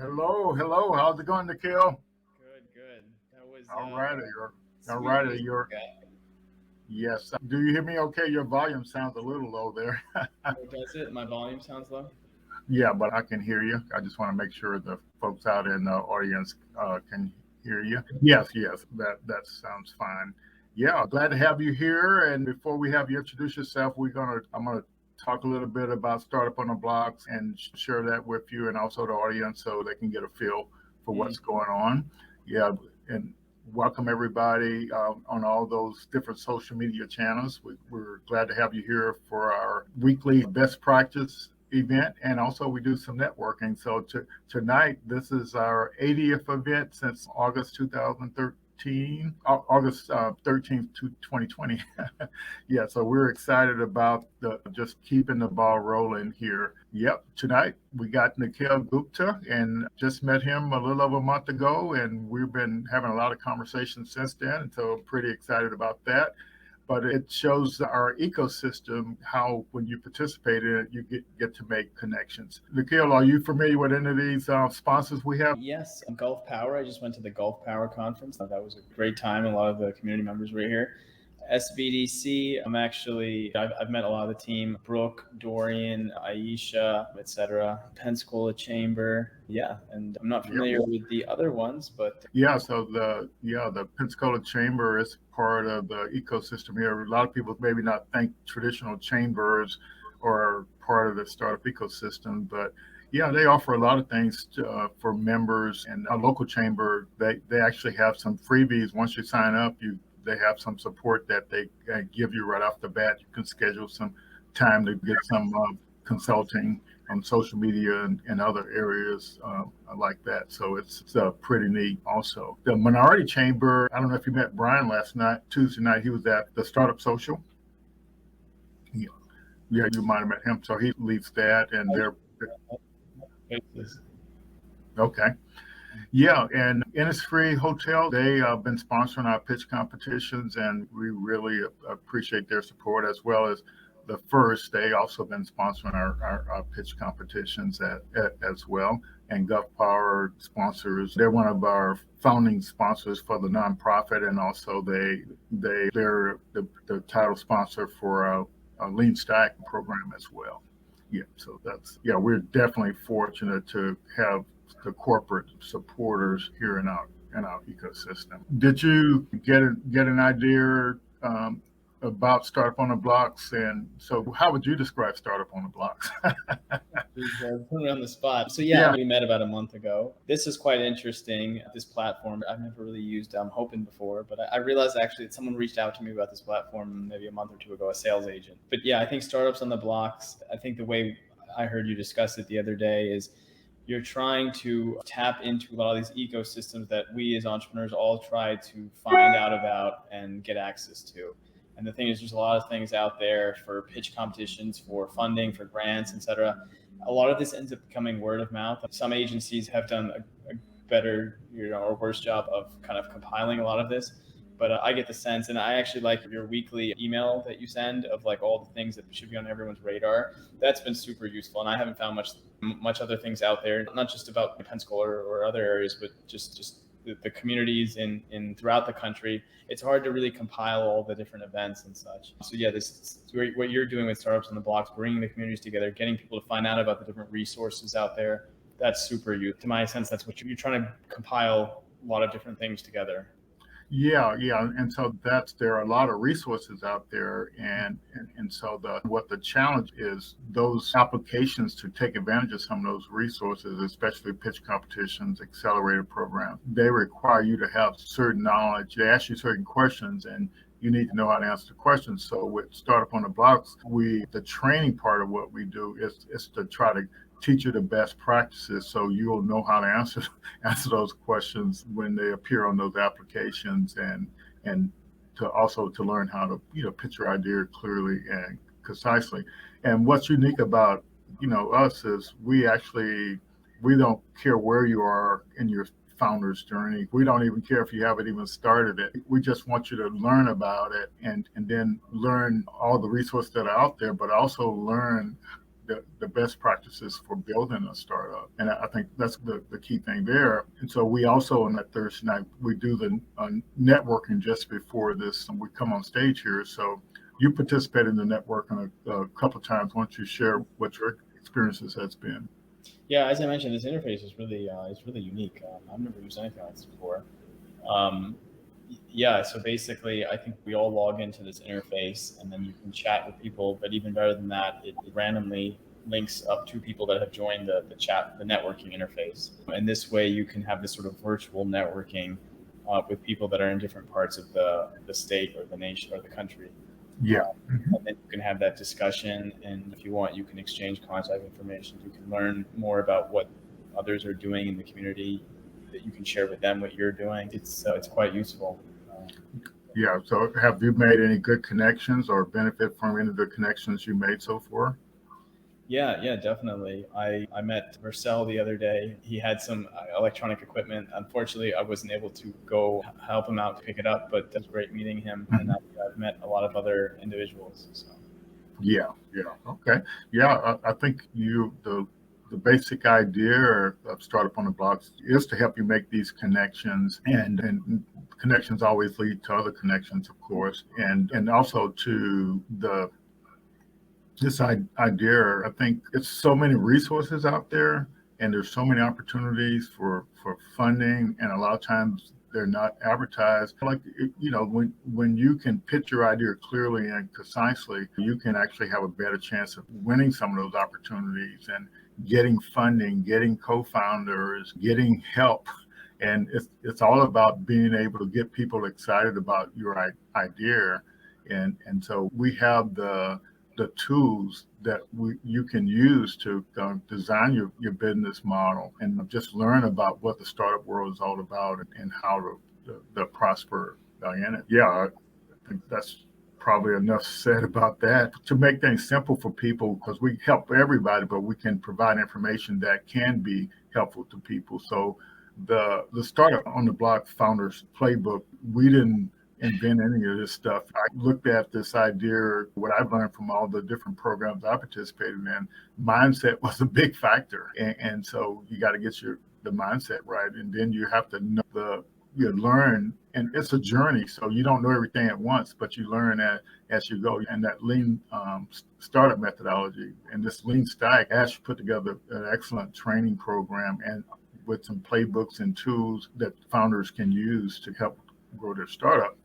Hello, hello. How's it going, Nikhil? Good, good. That was All righty, all sweet righty. music. Yes. Do you hear me okay? Your volume sounds a little low there. Oh, does it? My volume sounds low. Yeah, but I can hear you. I just want to make sure the folks out in the audience can hear you. Yes, yes. That sounds fine. Yeah, glad to have you here. And before we have you introduce yourself, I'm gonna talk a little bit about Startup on the Blocks and share that with you and also the audience so they can get a feel for Mm. what's going on. Yeah, and welcome everybody on all those different social media channels. We're glad to have you here for our weekly best practice event, and also we do some networking. So tonight, this is our 80th event since August 2013, August 13th to 2020. Yeah, so we're excited about just keeping the ball rolling here. Yep, tonight we got Nikhil Gupta, and just met him a little over a month ago, and we've been having a lot of conversations since then. And so I'm pretty excited about that. But it shows our ecosystem how when you participate in it, you get to make connections. Nikhil, are you familiar with any of these sponsors we have? Yes, Gulf Power. I just went to the Gulf Power conference. That was a great time. A lot of the community members were here. SBDC, I've met a lot of the team, Brooke, Dorian, Aisha, etc. Pensacola Chamber. Yeah, and I'm not Yep. familiar with the other ones, but Yeah, so the Pensacola Chamber is part of the ecosystem here. A lot of people maybe not think traditional chambers are part of the startup ecosystem, but yeah, they offer a lot of things for members. And a local chamber, they actually have some freebies. Once you sign up, they have some support that they give you right off the bat. You can schedule some time to get some consulting on social media and other areas like that. So it's pretty neat also. The Minority Chamber, I don't know if you met Brian last night, Tuesday night, he was at the Startup Social. Yeah, yeah, you might have met him. So he leads that, and they're okay. Yeah, and Innisfree Hotel, they have been sponsoring our pitch competitions, and we really appreciate their support as well as the first. They also been sponsoring our pitch competitions as well. And Gulf Power sponsors. They're one of our founding sponsors for the nonprofit, and also they're the title sponsor for a Lean Stack program as well. Yeah, so we're definitely fortunate to have the corporate supporters here in our ecosystem. Did you get an idea about Startup on the Blocks? And so, how would you describe Startup on the Blocks? Put me on the spot. So Yeah, we met about a month ago. This is quite interesting. This platform I've never really used Hopin before, but I realized actually that someone reached out to me about this platform maybe a month or two ago, a sales agent. But yeah, I think Startups on the Blocks. I think the way I heard you discuss it the other day is you're trying to tap into a lot of these ecosystems that we as entrepreneurs all try to find out about and get access to. And the thing is, there's a lot of things out there for pitch competitions, for funding, for grants, etc. A lot of this ends up becoming word of mouth. Some agencies have done a better, or worse job of kind of compiling a lot of this. But I get the sense, and I actually like your weekly email that you send of like all the things that should be on everyone's radar. That's been super useful, and I haven't found much other things out there, not just about Pensacola or other areas, but just the communities in throughout the country. It's hard to really compile all the different events and such. So yeah, what you're doing with Startups on the Blocks, bringing the communities together, getting people to find out about the different resources out there. That's super useful. To my sense, that's what you're trying to compile a lot of different things together. yeah, and so there are a lot of resources out there, and so what the challenge is those applications to take advantage of some of those resources, especially pitch competitions, accelerator programs. They require you to have certain knowledge. They ask you certain questions, and you need to know how to answer the questions. So with Startup on the Blocks, the training part of what we do is to try to teach you the best practices so you'll know how to answer those questions when they appear on those applications, and to learn how to pitch your idea clearly and concisely. And what's unique about us is we don't care where you are in your founder's journey. We don't even care if you haven't even started it. We just want you to learn about it and then learn all the resources that are out there, but also learn the best practices for building a startup. And I think that's the key thing there. And so we also, on that Thursday night, we do the networking just before this, and we come on stage here. So you participate in the networking a couple of times. Why don't you share what your experiences has been? Yeah, as I mentioned, this interface is really unique. I've never used anything like this before. Yeah, so basically, I think we all log into this interface, and then you can chat with people. But even better than that, it randomly links up to people that have joined the chat, the networking interface. And this way, you can have this sort of virtual networking with people that are in different parts of the state or the nation or the country. Yeah. And then you can have that discussion, and if you want, you can exchange contact information. You can learn more about what others are doing in the community, that you can share with them what you're doing. It's quite useful. Yeah. So have you made any good connections or benefit from any of the connections you made so far? Yeah, definitely. I met Marcel the other day. He had some electronic equipment. Unfortunately, I wasn't able to go help him out to pick it up, but it was great meeting him. And I've met a lot of other individuals. So. Yeah. Okay. Yeah, I think the basic idea of Startup on the Block is to help you make these connections, and connections always lead to other connections, of course, and also to this idea. I think it's so many resources out there, and there's so many opportunities for funding, and a lot of times they're not advertised. Like, when you can pitch your idea clearly and concisely, you can actually have a better chance of winning some of those opportunities and getting funding, getting co-founders, getting help. And it's all about being able to get people excited about your idea. And so we have the tools that you can use to design your business model and just learn about what the startup world is all about and how to prosper in it. Yeah, I think that's probably enough said about that. To make things simple for people, because we help everybody, but we can provide information that can be helpful to people. So the Startup on the Block Founders Playbook, we didn't invent any of this stuff. I looked at this idea, what I've learned from all the different programs I participated in. Mindset was a big factor, and so you got to get the mindset right, and then you have to know you learn, and it's a journey. So you don't know everything at once, but you learn as you go. And that lean startup methodology and this lean stack, Ash put together an excellent training program and with some playbooks and tools that founders can use to help grow their startup.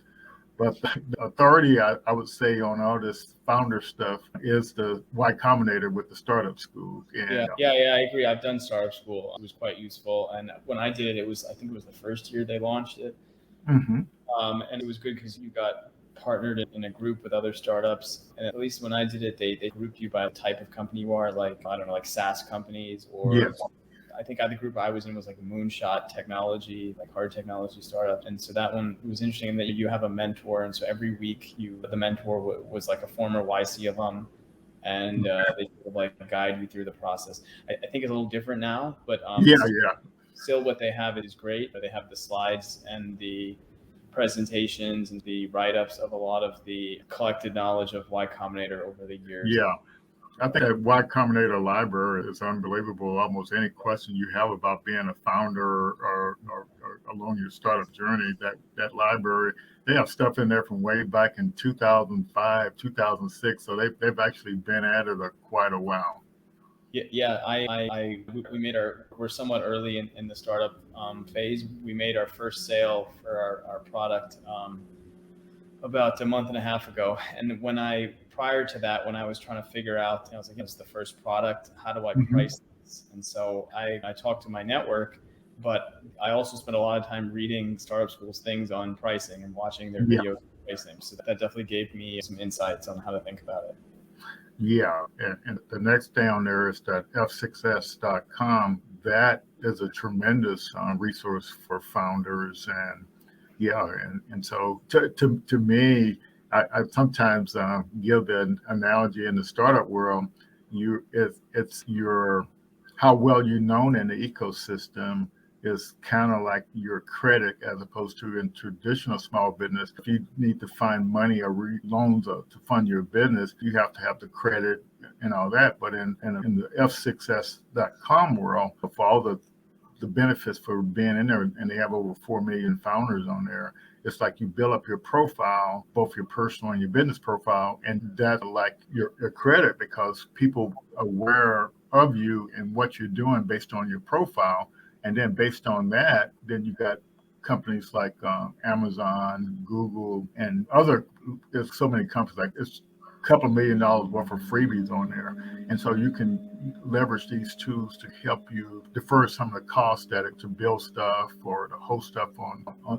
But the authority, I would say, on all this founder stuff is the Y Combinator with the startup school. And, yeah, I agree. I've done startup school. It was quite useful. And when I did it, I think it was the first year they launched it. Mm-hmm. And it was good because you got partnered in a group with other startups. And at least when I did it, they grouped you by the type of company you are, like, I don't know, like SaaS companies or... Yes. I think the group I was in was like a moonshot technology, like hard technology startup. And so that one was interesting in that you have a mentor. And so every week the mentor was like a former YC alum, and they sort of like guide you through the process. I think it's a little different now, but still what they have is great. They have the slides and the presentations and the write-ups of a lot of the collected knowledge of Y Combinator over the years. Yeah. I think that Y Combinator library is unbelievable. Almost any question you have about being a founder or along your startup journey, that library, they have stuff in there from way back in 2005, 2006. So they've actually been at it quite a while. Yeah. We're somewhat early in the startup phase. We made our first sale for our product about a month and a half ago. And prior to that, when I was trying to figure out, I was like, it's the first product, how do I price this? And so I talked to my network, but I also spent a lot of time reading startup schools things on pricing and watching their videos on pricing. So that definitely gave me some insights on how to think about it. Yeah, and the next down there is that f6s.com. That is a tremendous resource for founders, and so to me, I sometimes give the analogy in the startup world. It's your how well you're known in the ecosystem is kind of like your credit, as opposed to in traditional small business. If you need to find money or loans to fund your business, you have to have the credit and all that. But in the f6s.com world, for all the benefits for being in there, and they have over 4 million founders on there, it's like you build up your profile, both your personal and your business profile, and that's like your credit, because people are aware of you and what you're doing based on your profile. And then based on that, then you got companies like Amazon, Google, and there's so many companies, like it's a couple $1 million worth of freebies on there. And so you can leverage these tools to help you defer some of the costs to build stuff or to host stuff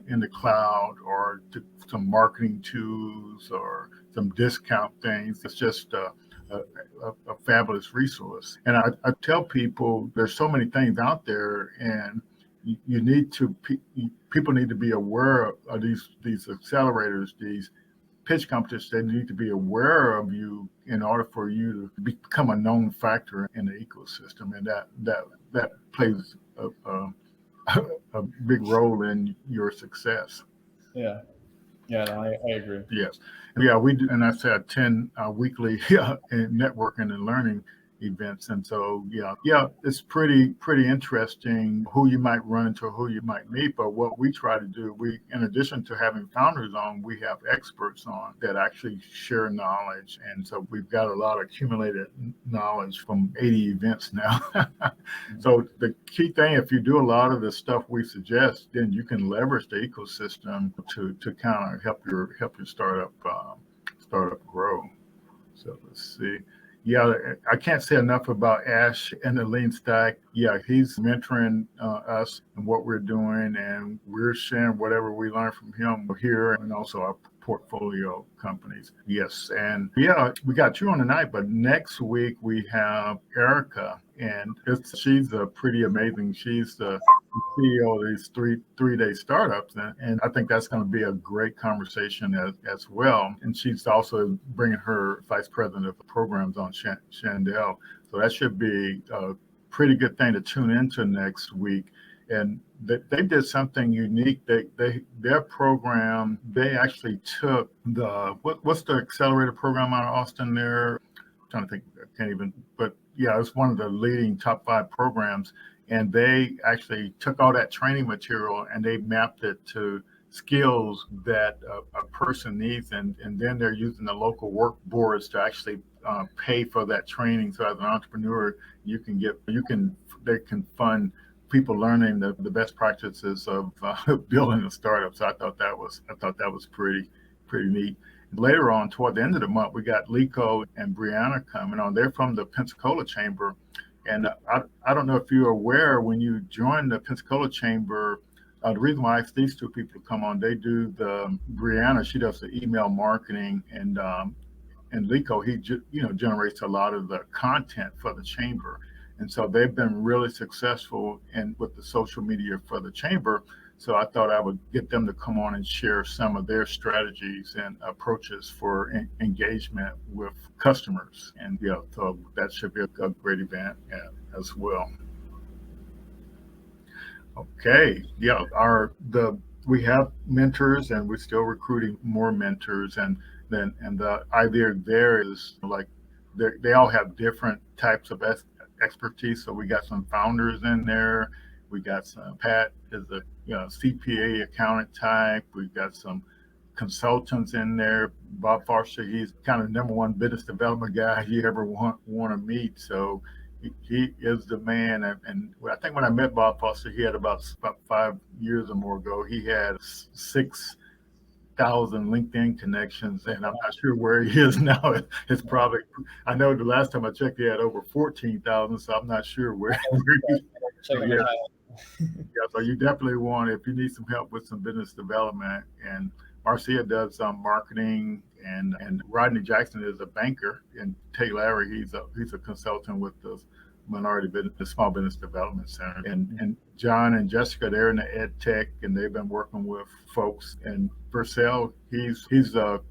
in the cloud, or some marketing tools or some discount things. It's just a fabulous resource. And I tell people there's so many things out there, and people need to be aware of these accelerators, these pitch competitions. They need to be aware of you in order for you to become a known factor in the ecosystem, and that plays a big role in your success. Yeah. Yeah, no, I agree. Yes. Yeah, we do, and I say attend weekly networking and learning events. And so, it's pretty interesting who you might run into, who you might meet. But what we try to do, in addition to having founders on, we have experts on that actually share knowledge. And so we've got a lot of accumulated knowledge from 80 events now. So the key thing, if you do a lot of the stuff we suggest, then you can leverage the ecosystem to kind of help your startup grow. So let's see. Yeah, I can't say enough about Ash and the Lean Stack. Yeah, he's mentoring us and what we're doing, and we're sharing whatever we learn from him here, and also our portfolio companies. Yes, and we got you on tonight, but next week we have Erica, and she's pretty amazing. She's the CEO of these three-day startups, and I think that's going to be a great conversation as well. And she's also bringing her vice president of programs on, Chandel. So that should be a pretty good thing to tune into next week. And they did something unique. Their program, they actually took what's the accelerator program out of Austin there? I'm trying to think, I can't even, but yeah, it's one of the leading top 5 programs. And they actually took all that training material and they mapped it to skills that a person needs. And then they're using the local work boards to actually pay for that training. So as an entrepreneur, they can fund people learning the best practices of building a startup. So I thought that was pretty neat. Later on, toward the end of the month, we got Lico and Brianna coming on. They're from the Pensacola Chamber. And I don't know if you're aware, when you join the Pensacola Chamber, the reason why I asked these two people to come on, they do Brianna, she does the email marketing, and Lico, he generates a lot of the content for the chamber. And so they've been really successful with the social media for the chamber. So I thought I would get them to come on and share some of their strategies and approaches for engagement with customers. And so that should be a great event as well. Okay, we have mentors, and we're still recruiting more mentors. And the idea there is like they all have different types of expertise. So we got some founders in there. We got some, Pat is a CPA accountant type. We've got some consultants in there. Bob Foster, he's kind of number one business development guy you ever want to meet. So he is the man. And I think when I met Bob Foster, he had about 5 years or more ago, he had 6,000 LinkedIn connections, and I'm not sure where he is now. It's probably, I know the last time I checked, he had over 14,000, so I'm not sure where he is. So you definitely want, if you need some help with some business development, and Marcia does marketing, and Rodney Jackson is a banker, and Tate Larry, he's a consultant with the Small Business Development Center, and John and Jessica, they're in the ed tech, and they've been working with folks. And Purcell, he's a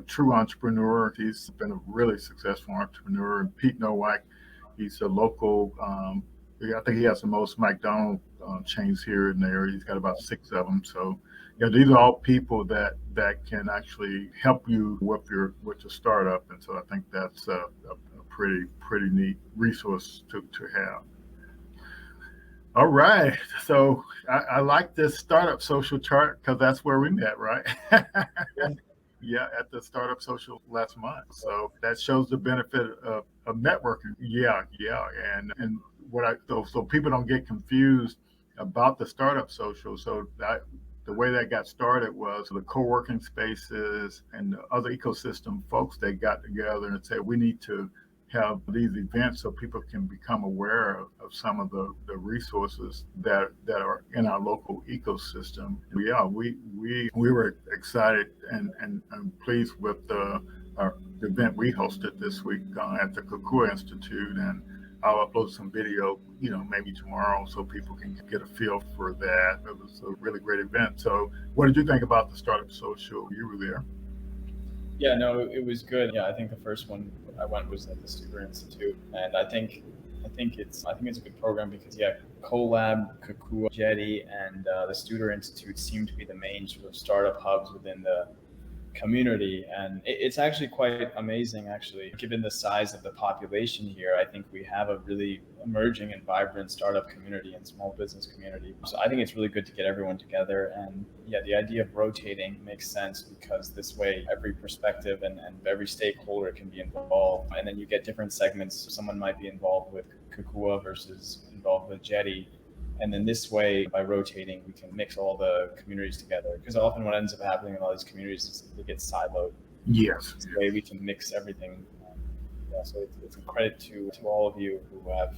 true entrepreneur. He's been a really successful entrepreneur. And Pete Nowak, he's a local. I think he has the most McDonald's chains here and there. He's got about 6 of them. So yeah, these are all people that can actually help you with your startup, and so I think that's a pretty neat resource to have. All right, so I like this startup social chart because that's where we met, right? Yeah, at the startup social last month. So that shows the benefit of networking. Yeah, yeah, and what so people don't get confused about the startup social. So the way that got started was the co-working spaces and the other ecosystem folks, they got together and said we need to have these events so people can become aware of some of the resources that are in our local ecosystem. Yeah, we were excited and pleased with the event we hosted this week at the Kukua Institute, and I'll upload some video, maybe tomorrow, so people can get a feel for that. It was a really great event. So, what did you think about the Startup Social? You were there. Yeah, no, it was good. Yeah, I think the first one I went was at the Founder Institute, and I think it's a good program because Colab, Kukua, Jetty, and the Founder Institute seem to be the main sort of startup hubs within the community, and it's actually quite amazing. Actually, given the size of the population here, I think we have a really emerging and vibrant startup community and small business community. So I think it's really good to get everyone together, and the idea of rotating makes sense because this way every perspective and every stakeholder can be involved, and then you get different segments. Someone might be involved with Kukua versus involved with Jetty. And then this way, by rotating, we can mix all the communities together. Because often what ends up happening in all these communities is they get siloed. Yes. This way we can mix everything. So it's a credit to all of you who have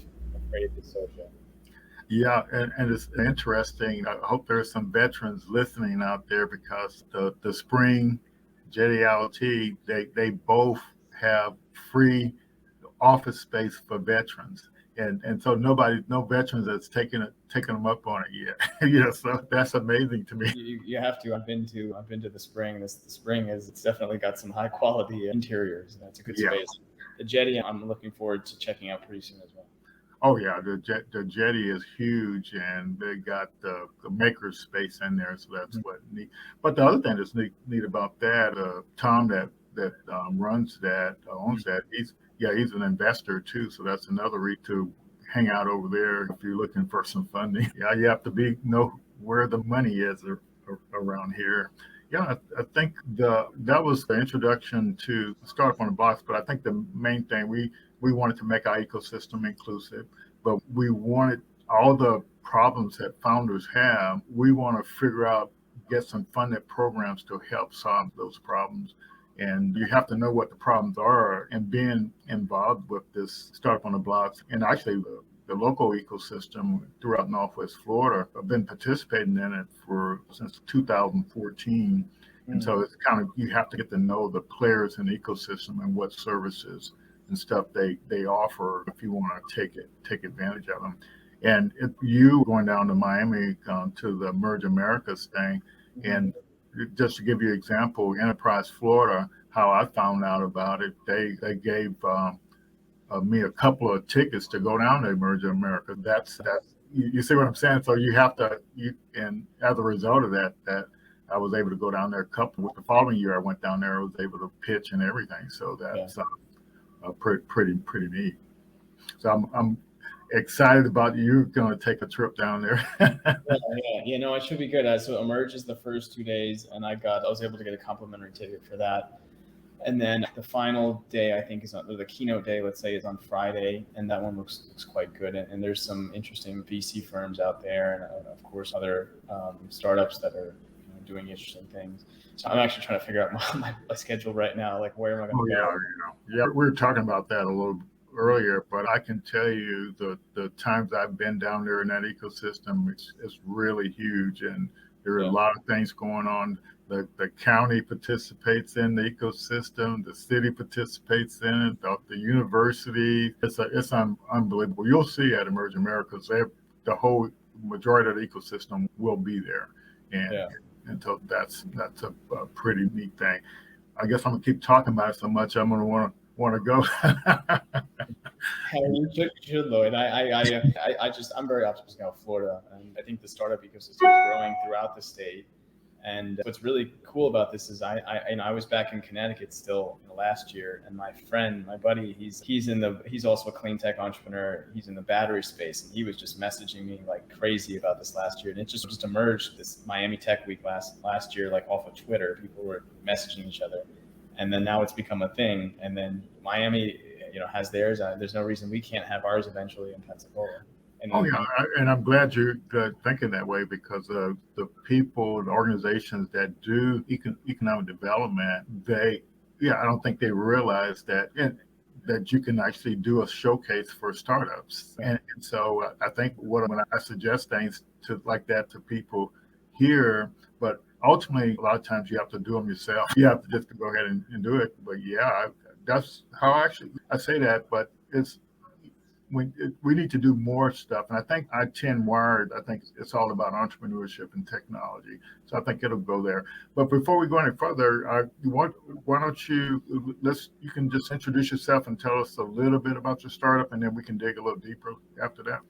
created this social. Yeah, and it's interesting. I hope there's some veterans listening out there because the Spring Jetty IoT, they both have free office space for veterans. And so no veterans that's taken them up on it yet. So that's amazing to me. You have to. I've been to the Spring. The Spring it's definitely got some high quality interiors. That's a good space. The Jetty, I'm looking forward to checking out pretty soon as well. Oh yeah, the Jetty is huge, and they got the maker space in there, so that's what neat. But the other thing that's neat about that, Tom that runs that, owns that, he's an investor too, so that's another reason to hang out over there if you're looking for some funding. Yeah, you have to know where the money is around here. Yeah, I think that was the introduction to Startup on the Box, but I think the main thing we wanted to make our ecosystem inclusive, but we wanted all the problems that founders have, we want to get some funded programs to help solve those problems. And you have to know what the problems are, and being involved with this Startup on the Blocks, and actually the local ecosystem throughout Northwest Florida. I've been participating in it since 2014. And so it's kind of, you have to get to know the players in the ecosystem and what services and stuff they offer if you want to take advantage of them. And if you going down to Miami to the Merge Americas thing, and just to give you an example, Enterprise Florida, how I found out about it, they gave me a couple of tickets to go down to Emerging America. That's you see what I'm saying? So you have to, and as a result of that I was able to go down there a couple. With the following year, I went down there. I was able to pitch and everything. So that's pretty neat. So I'm excited about you going to take a trip down there. It should be good. So Emerge is the first 2 days, and I was able to get a complimentary ticket for that. And then the final day, I think, the keynote day, let's say, is on Friday, and that one looks quite good. And there's some interesting VC firms out there, and of course other startups that are doing interesting things. So I'm actually trying to figure out my schedule right now, like where am I going to go? Yeah, we were talking about that a little earlier, but I can tell you the times I've been down there in that ecosystem, it's really huge, and there are a lot of things going on. The county participates in the ecosystem, the city participates in it, the university. It's unbelievable. You'll see at Emerging Americas, the whole majority of the ecosystem will be there, and so that's a pretty neat thing. I guess I'm gonna keep talking about it so much. I'm gonna want to go. You should, Lloyd. I'm very optimistic about Florida, and I think the startup ecosystem is growing throughout the state. And what's really cool about this is I was back in Connecticut still last year, and my friend, my buddy, he's also a clean tech entrepreneur. He's in the battery space, and he was just messaging me like crazy about this last year. And it just emerged this Miami Tech Week last year, like off of Twitter. People were messaging each other, and then now it's become a thing. And then Miami, has theirs. There's no reason we can't have ours eventually in Pensacola. Oh yeah, and I'm glad you're thinking that way, because the people, the organizations that do economic development, I don't think they realize that that you can actually do a showcase for startups, and so I think when I suggest things like that to people here, but ultimately a lot of times you have to do them yourself. You have to just go ahead and do it. But yeah, that's how I say that, but it's. We need to do more stuff. And I think I-10 Wired, I think it's all about entrepreneurship and technology. So I think it'll go there. But before we go any further, why don't you can just introduce yourself and tell us a little bit about your startup, and then we can dig a little deeper after that.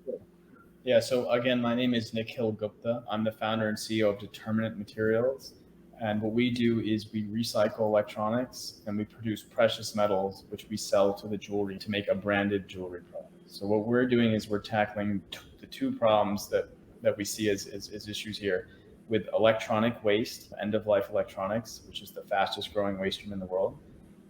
Yeah, so again, my name is Nikhil Gupta. I'm the founder and CEO of Determinant Materials. And what we do is we recycle electronics and we produce precious metals, which we sell to the jewelry to make a branded jewelry product. So what we're doing is we're tackling the two problems that we see as issues here with electronic waste, end-of-life electronics, which is the fastest growing waste stream in the world.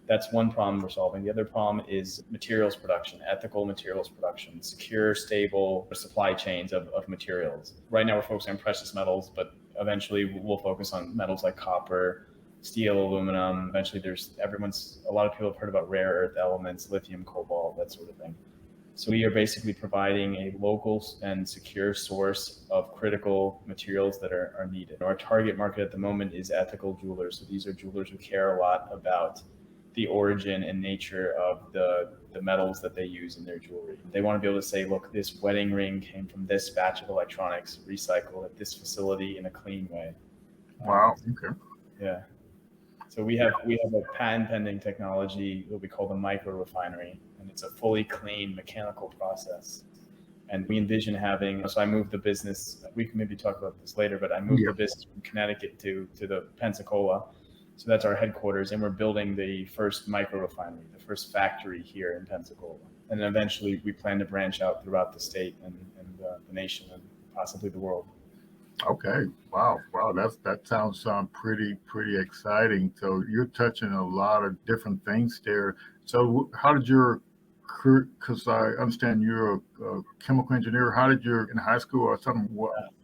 That's one problem we're solving. The other problem is materials production, ethical materials production, secure, stable supply chains of materials. Right now we're focusing on precious metals, but eventually we'll focus on metals like copper, steel, aluminum. Eventually a lot of people have heard about rare earth elements, lithium, cobalt, that sort of thing. So we are basically providing a local and secure source of critical materials that are needed. Our target market at the moment is ethical jewelers. So these are jewelers who care a lot about the origin and nature of the metals that they use in their jewelry. They want to be able to say, look, this wedding ring came from this batch of electronics, recycled at this facility in a clean way. Wow. Okay. Yeah. So we have a patent pending technology that we call the micro refinery, and it's a fully clean mechanical process. And we envision so I moved the business, we can maybe talk about this later, but I moved the business from Connecticut to the Pensacola. So that's our headquarters, and we're building the first micro refinery, the first factory here in Pensacola. And then eventually we plan to branch out throughout the state and the nation and possibly the world. Okay. Wow. That sounds pretty exciting. So you're touching a lot of different things there. So how did because I understand you're a chemical engineer. How did you, in high school or something,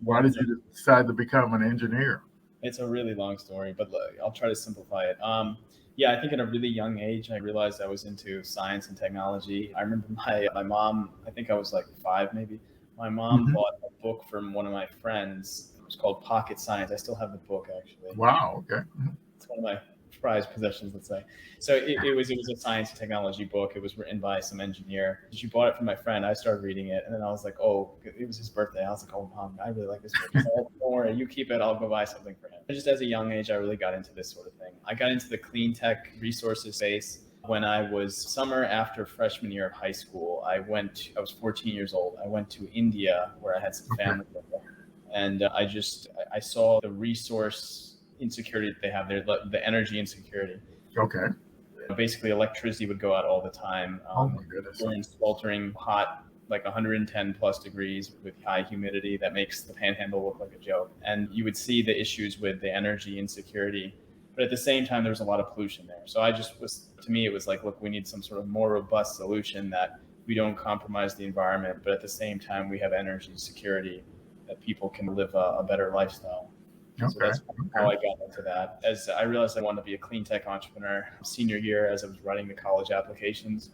why did you decide to become an engineer? It's a really long story, but I'll try to simplify it. I think at a really young age, I realized I was into science and technology. I remember my mom, I think I was like 5 maybe. My mom bought a book from one of my friends. It was called Pocket Science. I still have the book, actually. Wow. Okay. It's one of my prized possessions, let's say. So it was a science and technology book. It was written by some engineer. She bought it from my friend. I started reading it, and then I was like, oh, it was his birthday. I was like, oh, Mom, I really like this book. She's like, oh, don't worry, you keep it. I'll go buy something for him. Just as a young age, I really got into this sort of thing. I got into the clean tech resources space when I was summer after freshman year of high school. I was 14 years old. I went to India where I had some family there. And I saw the resource insecurity that they have there, the energy insecurity. Okay. Basically, electricity would go out all the time. Oh my goodness. During sweltering hot, like 110 plus degrees with high humidity that makes the panhandle look like a joke. And you would see the issues with the energy insecurity. But at the same time, there was a lot of pollution there. So to me, it was like, look, we need some sort of more robust solution that we don't compromise the environment, but at the same time, we have energy security that people can live a better lifestyle. So that's how I got into that. As I realized I wanted to be a clean tech entrepreneur senior year as I was writing the college applications.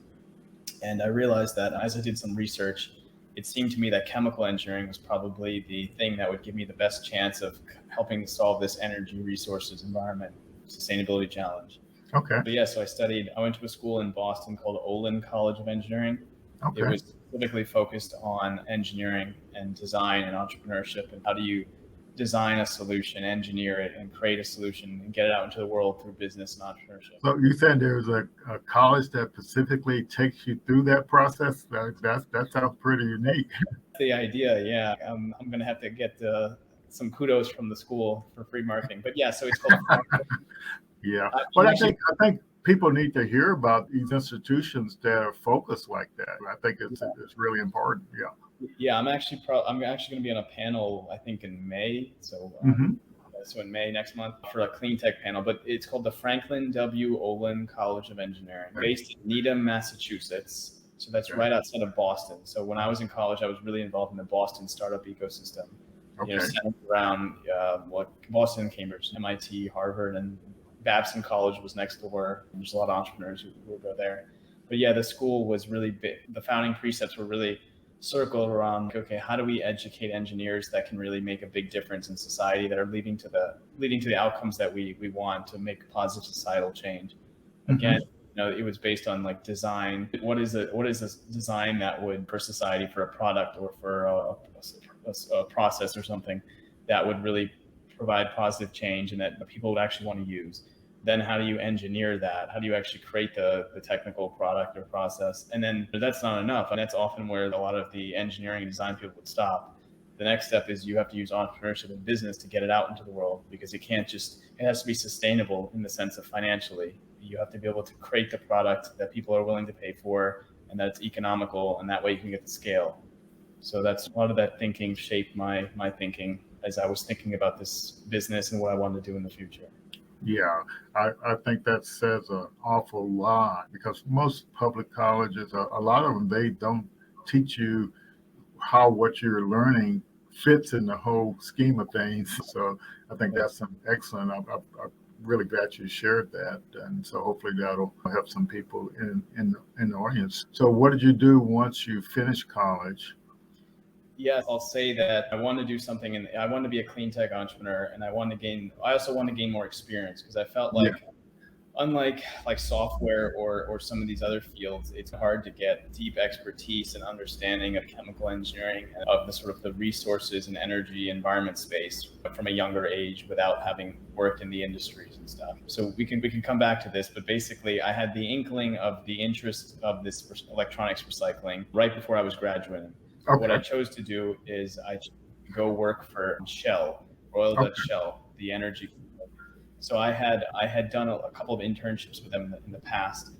And I realized that as I did some research, it seemed to me that chemical engineering was probably the thing that would give me the best chance of helping to solve this energy resources environment sustainability challenge. Okay. So I went to a school in Boston called Olin College of Engineering. Okay. It was specifically focused on engineering and design and entrepreneurship and how do you design a solution, engineer it, and create a solution and get it out into the world through business and entrepreneurship. So you said there's a college that specifically takes you through that process? That sounds pretty unique. The idea, yeah. I'm going to have to get some kudos from the school for free marketing. But yeah, so it's called. Yeah. But I think people need to hear about these institutions that are focused like that. I think it's really important. Yeah. Yeah, I'm actually going to be on a panel, I think in May. So so in May next month for a clean tech panel, but it's called the Franklin W. Olin College of Engineering, based in Needham, Massachusetts. So that's right outside of Boston. So when I was in college, I was really involved in the Boston startup ecosystem. Centered around Boston, Cambridge, MIT, Harvard, and Babson College was next door. There's a lot of entrepreneurs who would go there. But yeah, the school was really big. The founding precepts were really circled around, okay, how do we educate engineers that can really make a big difference in society, that are leading to the outcomes that we want to make positive societal change. Again, it was based on like design. What is this design that would, for society, for a product or for a process or something, that would really provide positive change and that people would actually want to use? Then how do you engineer that? How do you actually create the technical product or process? And then that's not enough. And that's often where a lot of the engineering and design people would stop. The next step is you have to use entrepreneurship and business to get it out into the world, because it has to be sustainable in the sense of financially. You have to be able to create the product that people are willing to pay for and that it's economical, and that way you can get the scale. So that's a lot of that thinking shaped my thinking as I was thinking about this business and what I wanted to do in the future. Yeah, I think that says an awful lot, because most public colleges, a lot of them, they don't teach you how what you're learning fits in the whole scheme of things. So I think that's an excellent. I'm really glad you shared that, and so hopefully that'll help some people in the audience. So what did you do once you finished college? Yes, I'll say that I want to do something, and I want to be a clean tech entrepreneur, and I also want to gain more experience, because I felt like, unlike like software or some of these other fields, it's hard to get deep expertise and understanding of chemical engineering and of the sort of the resources and energy environment space from a younger age without having worked in the industries and stuff. So we can come back to this, but basically I had the inkling of the interest of this electronics recycling right before I was graduating. Okay. What I chose to do is I go work for Shell, Shell, the energy. So I had done a couple of internships with them in the past,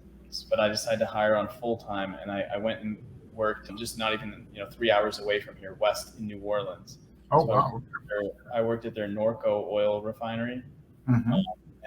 but I decided to hire on full time, and I went and worked just not even 3 hours away from here, west in New Orleans. Oh, so wow! I worked at their Norco oil refinery,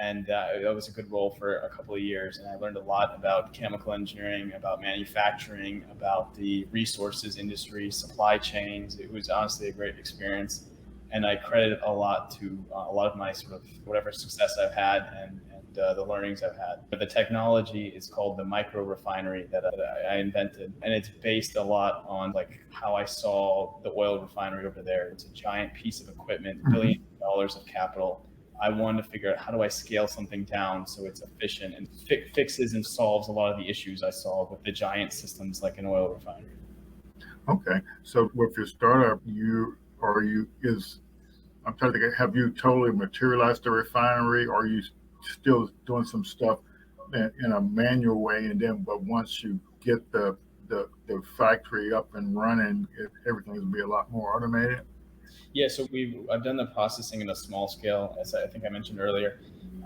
and that was a good role for a couple of years. And I learned a lot about chemical engineering, about manufacturing, about the resources industry, supply chains. It was honestly a great experience. And I credit a lot to a lot of my sort of whatever success I've had and the learnings I've had. But the technology is called the micro refinery that I invented. And it's based a lot on like how I saw the oil refinery over there. It's a giant piece of equipment, billions of dollars of capital. I wanted to figure out, how do I scale something down so it's efficient and fixes and solves a lot of the issues I saw with the giant systems like an oil refinery. Okay. So with your startup, I'm trying to think, have you totally materialized the refinery, or are you still doing some stuff in a manual way, but once you get the factory up and running, everything will be a lot more automated? Yeah, so I've done the processing in a small scale. As I think I mentioned earlier,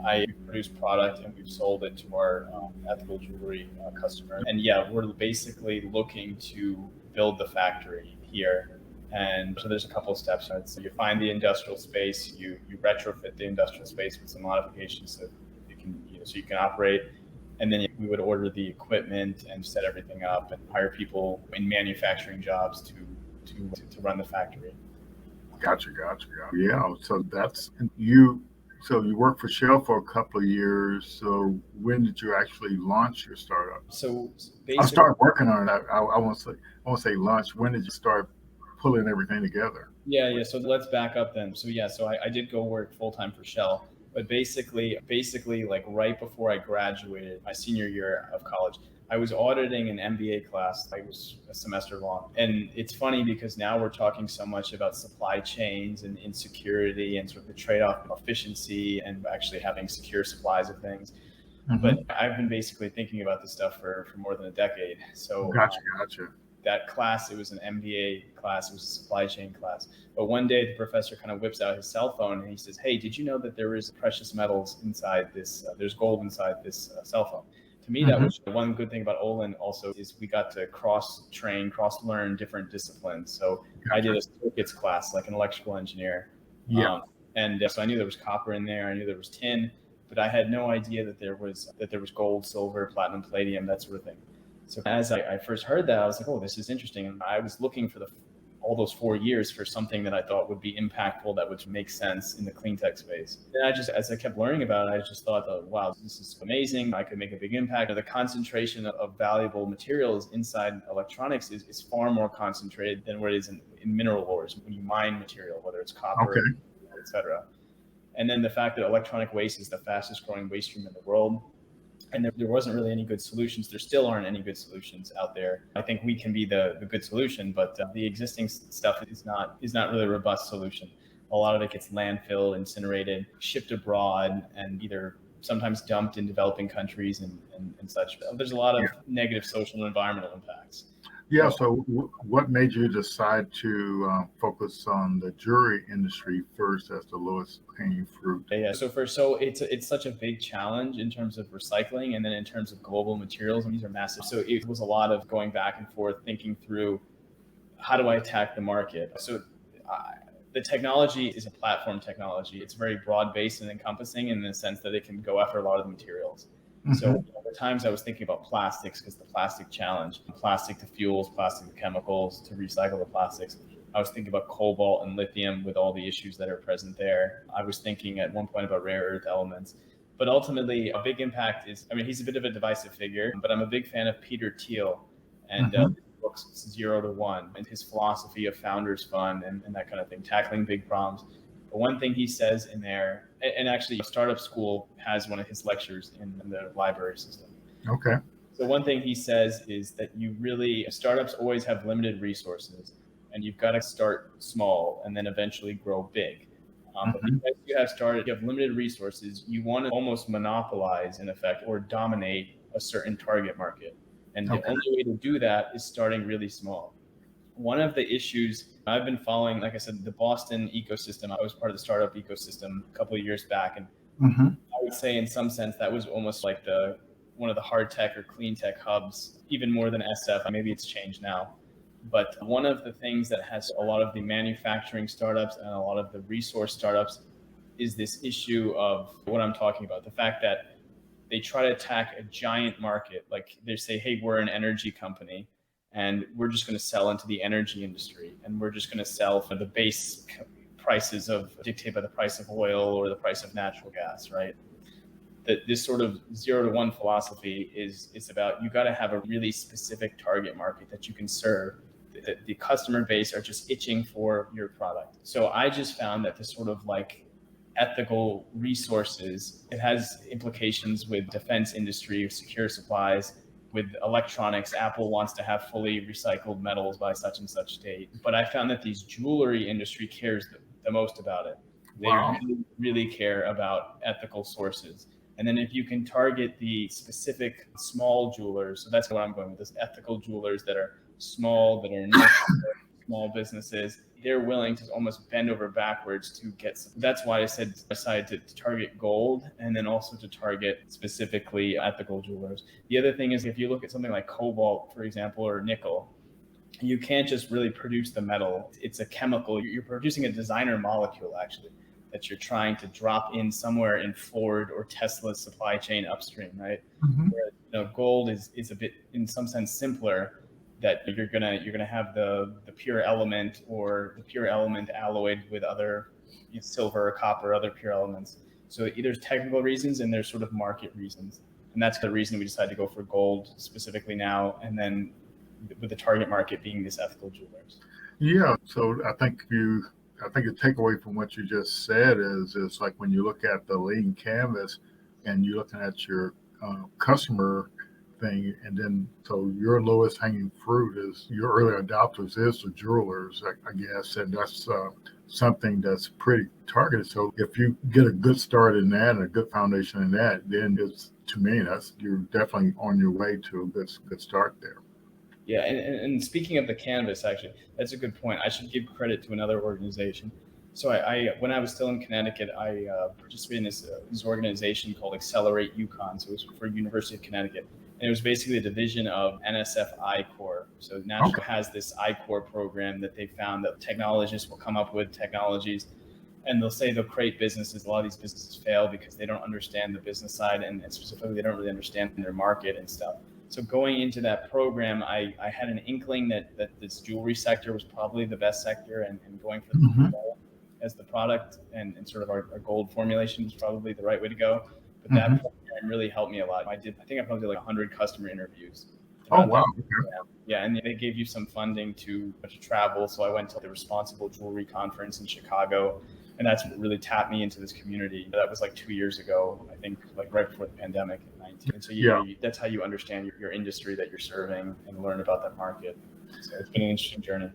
I produce product and we've sold it to our ethical jewelry customer. And yeah, we're basically looking to build the factory here. And so there's a couple of steps. So you find the industrial space, you retrofit the industrial space with some modifications so you can operate. And then we would order the equipment and set everything up and hire people in manufacturing jobs to run the factory. Gotcha. Yeah. So you worked for Shell for a couple of years. So when did you actually launch your startup? So I started working on it. I won't say launch. When did you start pulling everything together? Yeah. So let's back up then. So I did go work full time for Shell, but basically like right before I graduated my senior year of college, I was auditing an MBA class. It was a semester long. And it's funny because now we're talking so much about supply chains and insecurity and sort of the trade-off of efficiency and actually having secure supplies of things. But I've been basically thinking about this stuff for more than a decade. So Gotcha. that class, it was an MBA class, it was a supply chain class. But one day the professor kind of whips out his cell phone and he says, hey, did you know that there is precious metals inside this, there's gold inside this cell phone? To me, that was one good thing about Olin also is we got to cross-train, cross-learn different disciplines. So I did a circuits class like an electrical engineer. And so I knew there was copper in there, I knew there was tin, but I had no idea that there was gold, silver, platinum, palladium, that sort of thing. So as I first heard that, I was like, oh, this is interesting. And I was looking for all those 4 years for something that I thought would be impactful, that would make sense in the clean tech space. And as I kept learning about it, I just thought, oh, wow, this is amazing. I could make a big impact. The concentration of valuable materials inside electronics is far more concentrated than what it is in mineral ores when you mine material, whether it's copper, et cetera. And then the fact that electronic waste is the fastest growing waste stream in the world. And there wasn't really any good solutions. There still aren't any good solutions out there. I think we can be the good solution, but the existing stuff is not really a robust solution. A lot of it gets landfilled, incinerated, shipped abroad, and either sometimes dumped in developing countries and such. There's a lot of negative social and environmental impacts. Yeah. So what made you decide to focus on the jewelry industry first as the lowest hanging fruit? Yeah. So it's such a big challenge in terms of recycling, and then in terms of global materials, and these are massive. So it was a lot of going back and forth, thinking through how do I attack the market. So the technology is a platform technology. It's very broad-based and encompassing in the sense that it can go after a lot of the materials. So at times I was thinking about plastics because the plastic challenge, plastic to fuels, plastic to chemicals, to recycle the plastics. I was thinking about cobalt and lithium with all the issues that are present there. I was thinking at one point about rare earth elements. But ultimately, a big impact is, he's a bit of a divisive figure, but I'm a big fan of Peter Thiel and his books 0 to 1 and his philosophy of Founders Fund and that kind of thing, tackling big problems. But one thing he says in there, and actually Startup School has one of his lectures in the library system. Okay. So one thing he says is that startups always have limited resources and you've got to start small and then eventually grow big. But because you have limited resources, you want to almost monopolize in effect or dominate a certain target market. And the only way to do that is starting really small. One of the issues I've been following, like I said, the Boston ecosystem. I was part of the startup ecosystem a couple of years back. And I would say in some sense that was almost like one of the hard tech or clean tech hubs, even more than SF. Maybe it's changed now. But one of the things that has a lot of the manufacturing startups and a lot of the resource startups is this issue of what I'm talking about. The fact that they try to attack a giant market. Like they say, hey, we're an energy company and we're just going to sell into the energy industry. And we're just going to sell for the base prices dictated by the price of oil or the price of natural gas, right? This sort of 0 to 1 philosophy is about, you got to have a really specific target market that you can serve. The customer base are just itching for your product. So I just found that this sort of like ethical resources, it has implications with defense industry, secure supplies, with electronics. Apple wants to have fully recycled metals by such and such date. But I found that these jewelry industry cares the most about it. They really care about ethical sources. And then if you can target the specific small jewelers, so that's what I'm going with, this ethical jewelers that are small, that are niche, small businesses, they're willing to almost bend over backwards to get some. That's why I decided to target gold and then also to target specifically ethical jewelers. The other thing is if you look at something like cobalt, for example, or nickel, you can't just really produce the metal. It's a chemical. You're producing a designer molecule, actually, that you're trying to drop in somewhere in Ford or Tesla's supply chain upstream, right? Whereas, gold is a bit, in some sense, simpler. That you're gonna have the pure element or the pure element alloyed with other silver or copper, other pure elements. So there's technical reasons and there's sort of market reasons, and that's the reason we decided to go for gold specifically now, and then with the target market being these ethical jewelers. Yeah. So I think the takeaway from what you just said is like when you look at the lean canvas and you're looking at your customer thing. And then, so your lowest hanging fruit is your early adopters is the jewelers, I guess. And that's something that's pretty targeted. So if you get a good start in that and a good foundation in that, then it's, to me, that's, you're definitely on your way to a good start there. Yeah, and speaking of the canvas, actually, that's a good point. I should give credit to another organization. So I when I was still in Connecticut, I participated in this organization called Accelerate UConn. So it was for University of Connecticut, and it was basically a division of NSF I-Corps. So NASHA has this I-Corps program that they found that technologists will come up with technologies, and they'll say they'll create businesses. A lot of these businesses fail because they don't understand the business side, and specifically they don't really understand their market and stuff. So going into that program, I had an inkling that this jewelry sector was probably the best sector, and going for the as the product and sort of our gold formulation is probably the right way to go. But that program really helped me a lot. I think I probably did like 100 customer interviews. Oh, wow. Yeah, and they gave you some funding to travel. So I went to the Responsible Jewelry Conference in Chicago, and that's what really tapped me into this community. That was like 2 years ago, I think, like right before the pandemic in 19. And so that's how you understand your industry that you're serving and learn about that market. So it's been an interesting journey.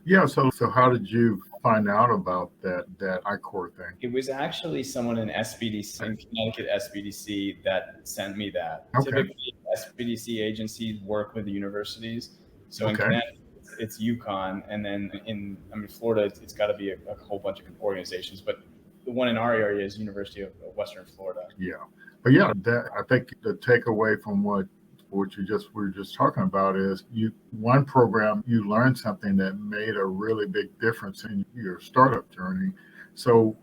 Yeah. So how did you find out about that I-Corps thing? It was actually someone in SBDC, in Connecticut SBDC, that sent me that. Okay. Typically, SBDC agencies work with the universities. So in Connecticut, it's UConn, and then in Florida, it's got to be a whole bunch of organizations. But the one in our area is University of Western Florida. Yeah, but yeah, that, I think the takeaway from what we were just talking about is one program you learned something that made a really big difference in your startup journey. So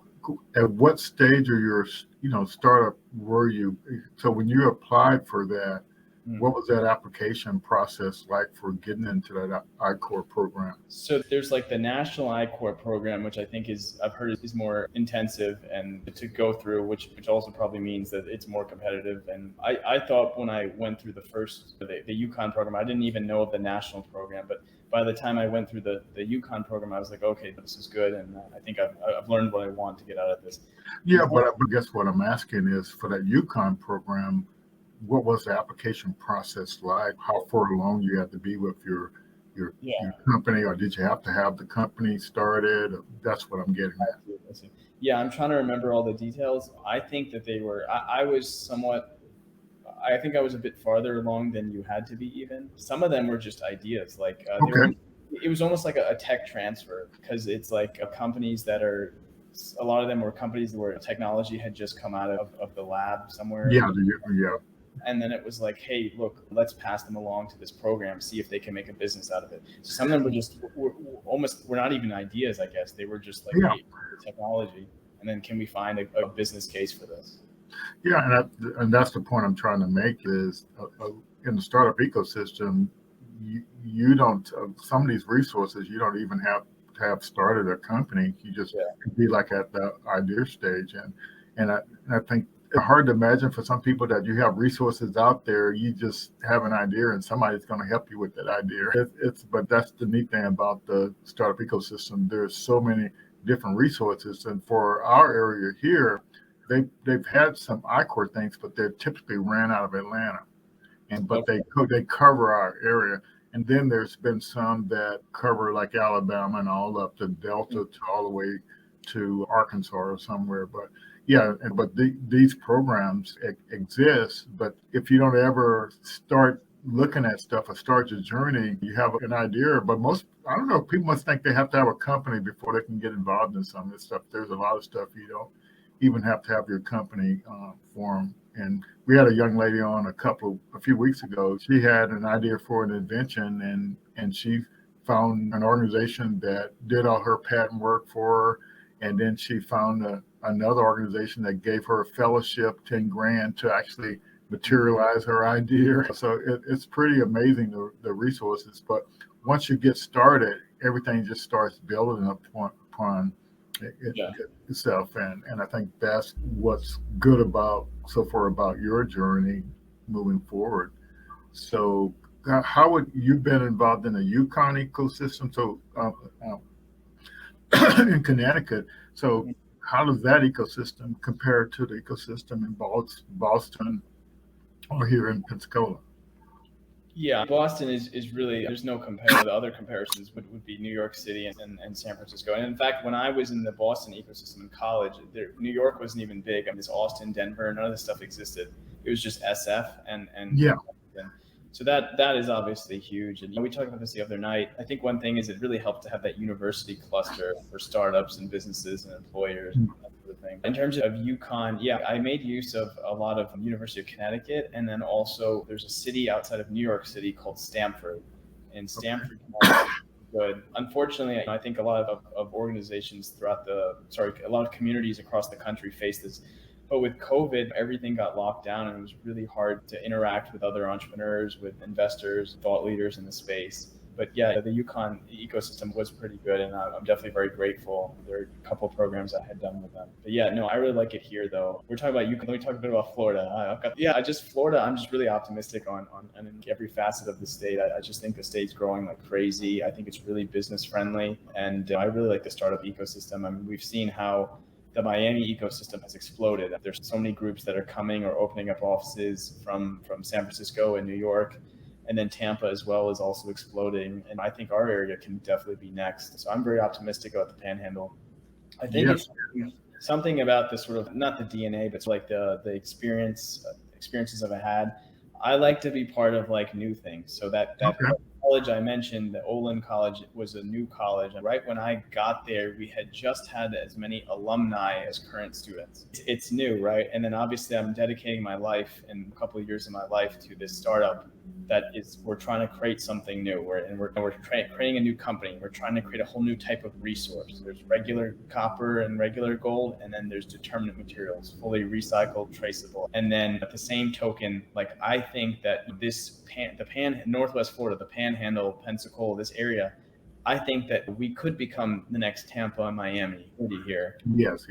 at what stage of your startup were you? So when you applied for that, what was that application process like for getting into that I-Corps program? So there's like the National I-Corps program, which I think I've heard is more intensive and to go through, which also probably means that it's more competitive. And I thought when I went through the UConn program, I didn't even know of the national program, but by the time I went through the UConn program, I was like, okay, this is good. And I think I've learned what I want to get out of this. Yeah, but I guess what I'm asking is for that UConn program, what was the application process like? How far along you had to be with your company, or did you have to have the company started? That's what I'm getting at. Yeah, I'm trying to remember all the details. I think that I think I was a bit farther along than you had to be even. Some of them were just ideas. Like it was almost like a tech transfer, because it's like companies that are, a lot of them were companies where technology had just come out of the lab somewhere. Yeah. And then it was like, hey, look, let's pass them along to this program, see if they can make a business out of it. So some of them were not even ideas, I guess. They were just like, hey, technology, and then can we find a business case for this? Yeah, and that's the point I'm trying to make is in the startup ecosystem, you don't, some of these resources, you don't even have to have started a company. You just be like at the idea stage. And I think it's hard to imagine for some people that you have resources out there, you just have an idea and somebody's going to help you with that idea. But that's the neat thing about the startup ecosystem. There's so many different resources. And for our area here, they've had some I-Corps things, but they're typically ran out of Atlanta. But they cover our area. And then there's been some that cover like Alabama and all up to Delta to all the way to Arkansas or somewhere. But these programs exist. But if you don't ever start looking at stuff or start your journey, you have an idea. But I don't know, people must think they have to have a company before they can get involved in some of this stuff. There's a lot of stuff you don't even have to have your company form. And we had a young lady on a few weeks ago. She had an idea for an invention, and she found an organization that did all her patent work for her. And then she found another organization that gave her a fellowship, 10 grand to actually materialize her idea. So it's pretty amazing, the resources. But once you get started, everything just starts building upon itself. And I think that's what's good about your journey moving forward. So how would you been involved in the UConn ecosystem? So in Connecticut. So how does that ecosystem compare to the ecosystem in Boston or here in Pensacola? Yeah, Boston is really, there's no compare. The other comparisons would be New York City and San Francisco. And in fact, when I was in the Boston ecosystem in college, New York wasn't even big. I mean, this Austin, Denver, none of this stuff existed. It was just SF Yeah. and so that is obviously huge. And we talked about this the other night. I think one thing is it really helped to have that university cluster for startups and businesses and employers. And that sort of thing. In terms of UConn, yeah, I made use of a lot of University of Connecticut, and then also there's a city outside of New York City called Stamford, and Stamford, Connecticut is good. Unfortunately, I think a lot of organizations a lot of communities across the country face this. But with COVID, everything got locked down and it was really hard to interact with other entrepreneurs, with investors, thought leaders in the space. But yeah, the UConn ecosystem was pretty good, and I'm definitely very grateful. There are a couple of programs I had done with them. But yeah, no, I really like it here, though. We're talking about UConn. Let me talk a bit about Florida. Florida. I'm just really optimistic on in every facet of the state. I just think the state's growing like crazy. I think it's really business friendly, and I really like the startup ecosystem. I mean, we've seen how the Miami ecosystem has exploded. There's so many groups that are coming or opening up offices from San Francisco and New York, and then Tampa as well is also exploding. And I think our area can definitely be next. So I'm very optimistic about the Panhandle. I think it's something about the sort of, not the DNA, but it's like the experiences I've had. I like to be part of like new things. So that college I mentioned, the Olin College, was a new college. And right when I got there, we had just had as many alumni as current students. It's new, right? And then obviously I'm dedicating my life and a couple of years of my life to this startup we're trying to create something new. We're creating a new company. We're trying to create a whole new type of resource. There's regular copper and regular gold, and then there's determinant materials, fully recycled, traceable. And then at the same token, like I think that Northwest Florida, the Panhandle, Pensacola, this area, I think that we could become the next Tampa and Miami here. Yes.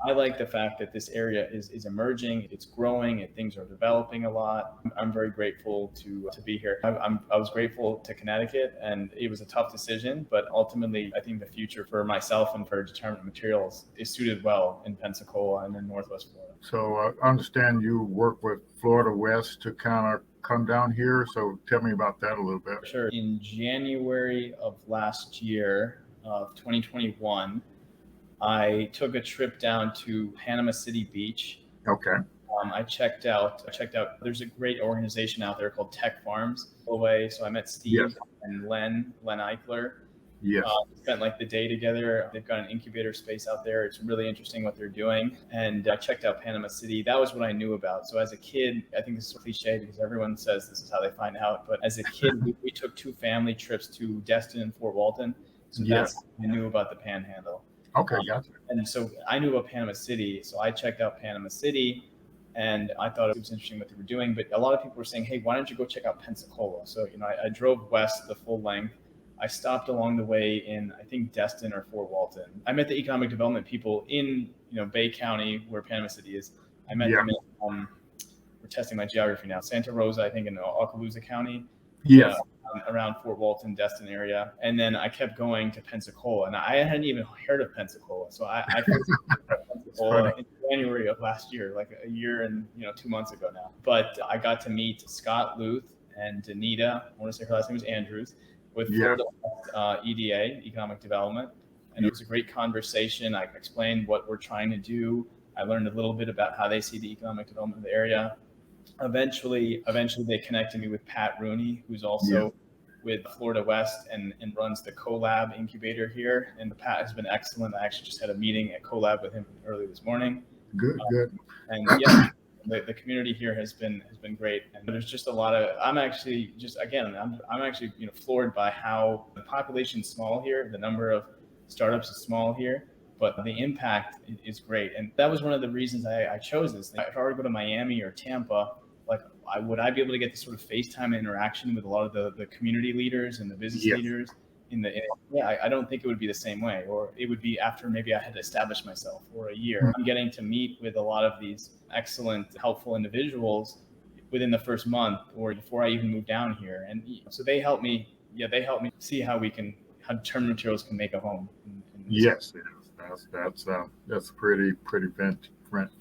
I like the fact that this area is emerging, it's growing, and things are developing a lot. I'm very grateful to be here. I was grateful to Connecticut, and it was a tough decision, but ultimately I think the future for myself and for Determinant Materials is suited well in Pensacola and in Northwest Florida. So I understand you work with Florida West to kind of come down here. So tell me about that a little bit. Sure. In January of last year, of 2021, I took a trip down to Panama City Beach. Okay. I checked out. There's a great organization out there called Tech Farms. So I met Steve and Len Eichler. Yes. Spent like the day together. They've got an incubator space out there. It's really interesting what they're doing. And I checked out Panama City. That was what I knew about. So as a kid, I think this is a cliche because everyone says this is how they find out. But as a kid, we took 2 family trips to Destin and Fort Walton. So that's what I knew about the Panhandle. Okay, gotcha. And so I knew about Panama City. So I checked out Panama City, and I thought it was interesting what they were doing. But a lot of people were saying, hey, why don't you go check out Pensacola? So, I drove west the full length. I stopped along the way in, I think, Destin or Fort Walton. I met the economic development people in, Bay County, where Panama City is. I met them in, we're testing my geography now, Santa Rosa, I think, in Okaloosa County. Yes. Around Fort Walton, Destin area. And then I kept going to Pensacola, and I hadn't even heard of Pensacola. So I first Pensacola in January of last year, like a year and 2 months ago now. But I got to meet Scott Luth and Danita, I want to say her last name was Andrews, with Florida EDA, Economic Development. And it was a great conversation. I explained what we're trying to do. I learned a little bit about how they see the economic development of the area. Eventually they connected me with Pat Rooney, who's also with Florida West and runs the CoLab incubator here. And Pat has been excellent. I actually just had a meeting at CoLab with him early this morning. Good. And the community here has been great. And there's just a lot of, I'm actually floored by how the population's small here. The number of startups is small here, but the impact is great. And that was one of the reasons I chose this. If I were to go to Miami or Tampa, would I be able to get this sort of FaceTime interaction with a lot of the community leaders and the business leaders? I don't think it would be the same way, or it would be after maybe I had established myself for a year. I'm getting to meet with a lot of these excellent, helpful individuals within the first month or before I even moved down here. And so they help me see how Determinant Materials can make a home. Yes, that's pretty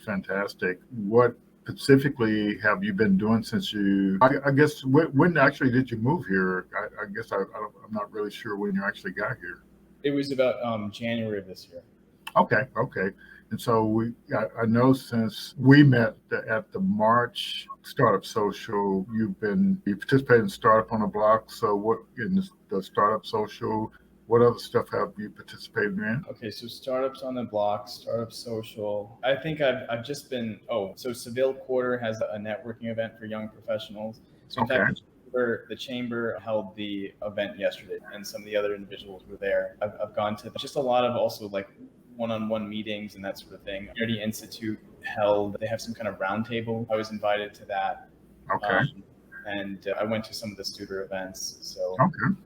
fantastic. What specifically have you been doing since I guess, when actually did you move here? I guess I'm not really sure when you actually got here. It was about January of this year. Okay. And so I know since we met at the March Startup Social, you participated in Startup on the Block. So what in the Startup Social, what other stuff have you participated in? Okay, so Startups on the Block, Startup Social. I think I've just been, so Seville Quarter has a networking event for young professionals. So in fact, the chamber held the event yesterday, and some of the other individuals were there. I've gone to just a lot of also like one-on-one meetings and that sort of thing. Kukua Institute they have some kind of roundtable. I was invited to that. Okay. And I went to some of the Studer events. So okay.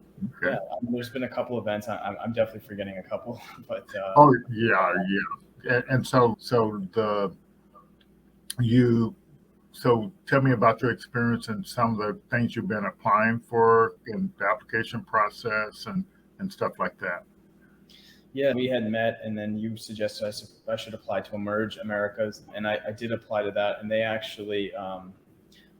Yeah, there's been a couple events. I'm definitely forgetting a couple, but oh yeah. And so So tell me about your experience and some of the things you've been applying for in the application process and stuff like that. Yeah, we had met, and then you suggested I should apply to Emerge Americas, and I did apply to that, and they actually,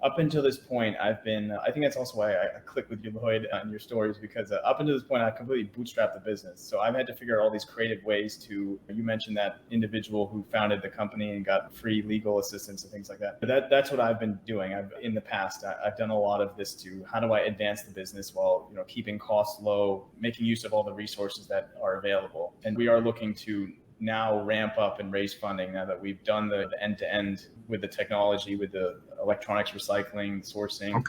up until this point, I think that's also why I click with you, Lloyd, on your stories, because up until this point, I completely bootstrapped the business. So I've had to figure out all these creative ways you mentioned that individual who founded the company and got free legal assistance and things like that. But that's what I've been doing. In the past, I've done a lot of this how do I advance the business while, keeping costs low, making use of all the resources that are available. And we are looking to now ramp up and raise funding now that we've done the end-to-end with the technology, with the electronics recycling, sourcing,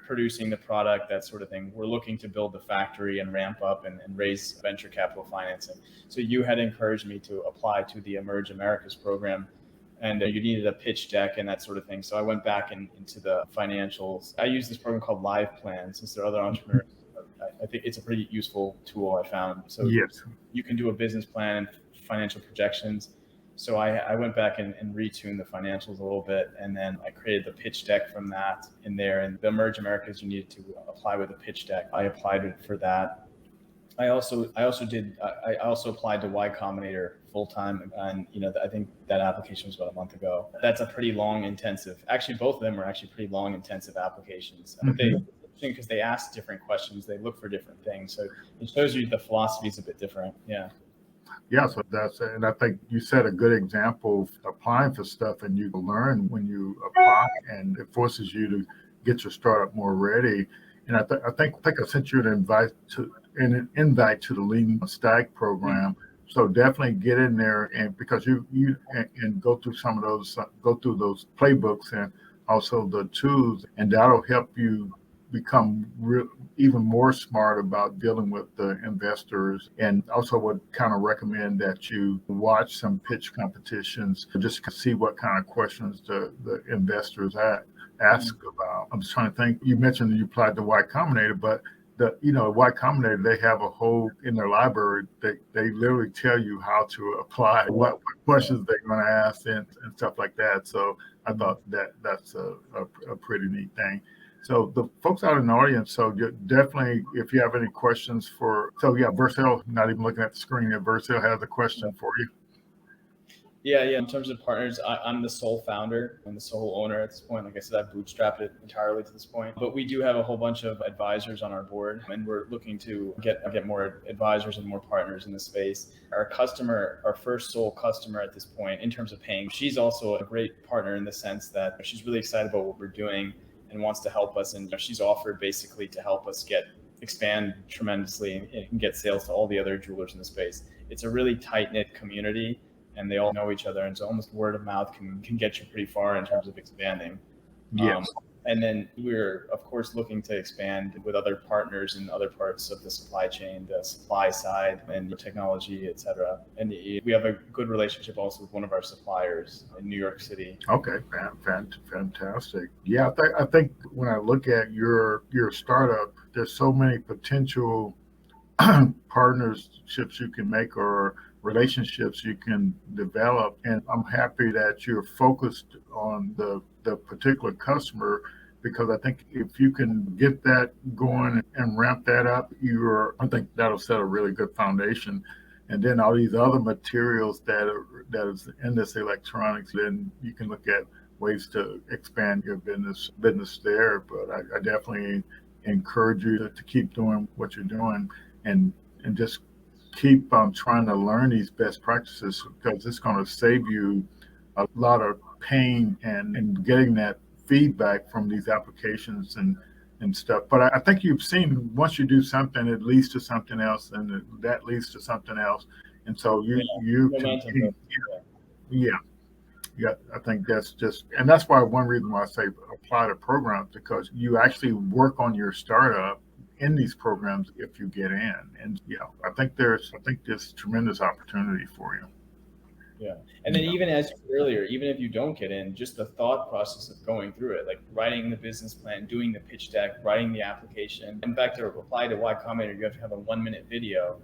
producing the product, that sort of thing. We're looking to build the factory and ramp up and raise venture capital financing. So you had encouraged me to apply to the Emerge Americas program, and you needed a pitch deck and that sort of thing. So I went back into the financials. I use this program called Live Plan, since there are other entrepreneurs. I think it's a pretty useful tool I found. So yes, you can do a business plan and financial projections. So I went back and retuned the financials a little bit, and then I created the pitch deck from that in there. And the Emerge Americas, you needed to apply with a pitch deck. I applied for that. I also applied to Y Combinator full time, and I think that application was about a month ago. That's a pretty long, intensive. Actually, both of them are actually pretty long, intensive applications. Mm-hmm. Because they ask different questions, they look for different things. So it shows you the philosophy is a bit different. Yeah. Yeah, so and I think you set a good example of applying for stuff, and you learn when you apply, and it forces you to get your startup more ready. And I think I sent you an invite to the Lean Stag program. Mm-hmm. So definitely get in there, and because you go through those playbooks and also the tools, and that'll help you become even more smart about dealing with the investors. And also would kind of recommend that you watch some pitch competitions just to see what kind of questions the investors ask about. I'm just trying to think, you mentioned that you applied to Y Combinator, but Y Combinator, they have a whole in their library, they literally tell you how to apply, what questions they're going to ask and stuff like that. So I thought that's a pretty neat thing. So the folks out in the audience, so definitely, if you have any questions Vercel, not even looking at the screen, Vercel has a question for you. Yeah. In terms of partners, I'm the sole founder and the sole owner at this point. Like I said, I've bootstrapped it entirely to this point. But we do have a whole bunch of advisors on our board, and we're looking to get more advisors and more partners in the space. Our first sole customer at this point, in terms of paying, she's also a great partner in the sense that she's really excited about what we're doing and wants to help us. And she's offered basically to help us expand tremendously and get sales to all the other jewelers in the space. It's a really tight-knit community, and they all know each other. And so almost word of mouth can get you pretty far in terms of expanding. Yes. And then we're, of course, looking to expand with other partners in other parts of the supply chain, the supply side and the technology, et cetera. And we have a good relationship also with one of our suppliers in New York City. Okay, fantastic. Yeah, I think when I look at your startup, there's so many potential partnerships you can make or relationships you can develop. And I'm happy that you're focused on the particular customer, because I think if you can get that going and ramp that up, I think that'll set a really good foundation. And then all these other materials that is in this electronics, then you can look at ways to expand your business there. But I definitely encourage you to keep doing what you're doing, and just keep trying to learn these best practices, because it's going to save you a lot of pain and getting that feedback from these applications and stuff. But I think you've seen, once you do something, it leads to something else, and that leads to something else. And so you Momentum continue, building. yeah, yeah. I think that's just, and that's why one reason why I say apply to programs, because you actually work on your startup in these programs if you get in. And I think there's tremendous opportunity for you. Yeah. And then even as you said earlier, even if you don't get in, just the thought process of going through it, like writing the business plan, doing the pitch deck, writing the application. In fact, to reply to Y Combinator, you have to have a 1-minute video.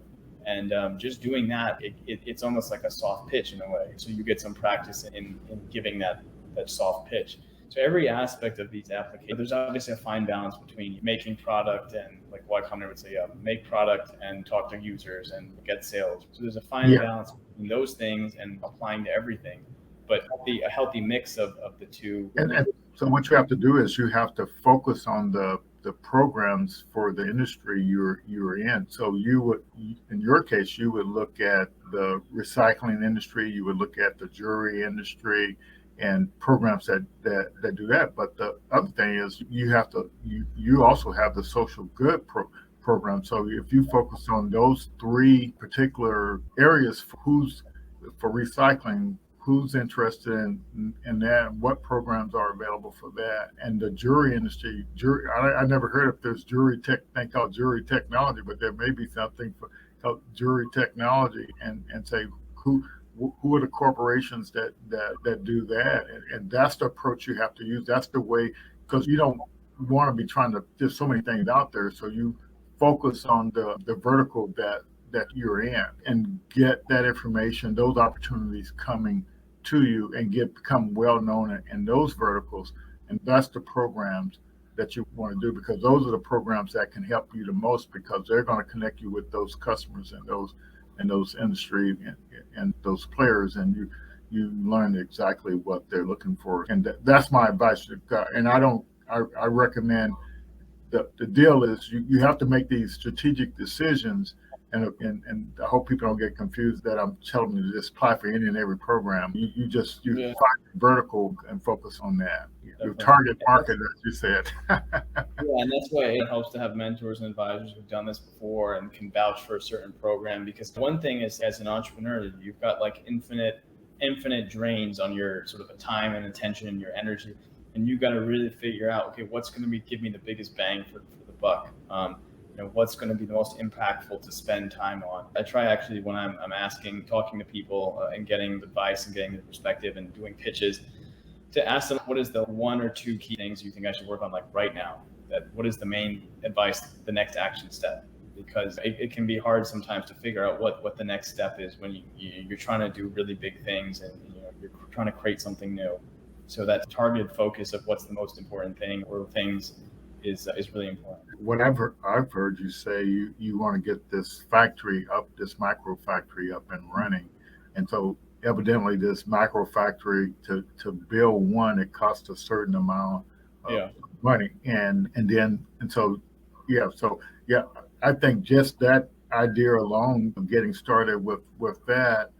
And just doing that, it's almost like a soft pitch in a way. So you get some practice in giving that soft pitch. So every aspect of these applications, there's obviously a fine balance between making product and, like Y Combinator would say, make product and talk to users and get sales. So there's a fine balance between those things and applying to everything, but a healthy mix of the two. And so what you have to do is you have to focus on the programs for the industry you're in. So you would, in your case, you would look at the recycling industry, you would look at the jewelry industry, and programs that do that. But the other thing is you also have the social good program. So if you focus on those three particular areas for recycling, who's interested in that, what programs are available for that. And the jewelry industry, I never heard if there's thing called jewelry technology, but there may be something called jewelry technology, and say who are the corporations that do that, and that's the approach you have to use. That's the way, because you don't want to be trying to, there's so many things out there, so you focus on the vertical that you're in, and get that information, those opportunities coming to you, and become well known in those verticals. And that's the programs that you want to do, because those are the programs that can help you the most, because they're going to connect you with those customers and those industry and those players, and you learn exactly what they're looking for. And that's my advice. And I recommend, the deal is you have to make these strategic decisions, and I hope people don't get confused that I'm telling you to just apply for any and every program. You find your vertical and focus on that. Your target market, as you said. And that's why it helps to have mentors and advisors who've done this before and can vouch for a certain program. Because one thing is, as an entrepreneur, you've got like infinite drains on your sort of time and attention and your energy, and you got to really figure out, okay, what's going to give me the biggest bang for the buck. What's going to be the most impactful to spend time on. I try actually, when I'm talking to people and getting advice and getting their perspective and doing pitches, to ask them, what is the 1 or 2 key things you think I should work on, like right now? What is the main advice, the next action step? Because it can be hard sometimes to figure out what the next step is when you're trying to do really big things, and you're trying to create something new. So that targeted focus of what's the most important thing or things is really important. What I've heard you say, you want to get this factory up, this micro factory up and running, and so evidently this micro factory, to build one, it costs a certain amount of money, and so I think just that idea alone of getting started with that,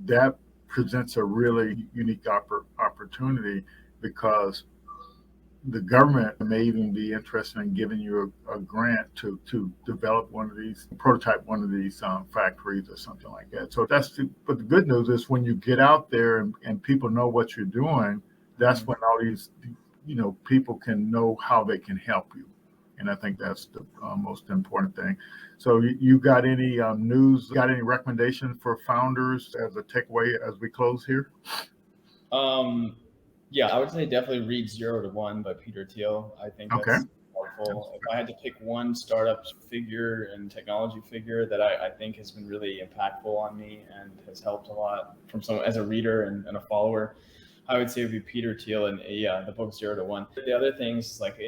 that presents a really unique opportunity, because the government may even be interested in giving you a grant to develop prototype one of these factories or something like that. So but the good news is, when you get out there and people know what you're doing, that's when all these, people can know how they can help you. And I think that's the most important thing. So you got any news, got any recommendations for founders as a takeaway as we close here? Yeah, I would say definitely read 0 to 1 by Peter Thiel. I think that's helpful. If I had to pick one startup figure and technology figure that I think has been really impactful on me and has helped a lot from someone as a reader and a follower, I would say it would be Peter Thiel, and the book 0 to 1. The other things, like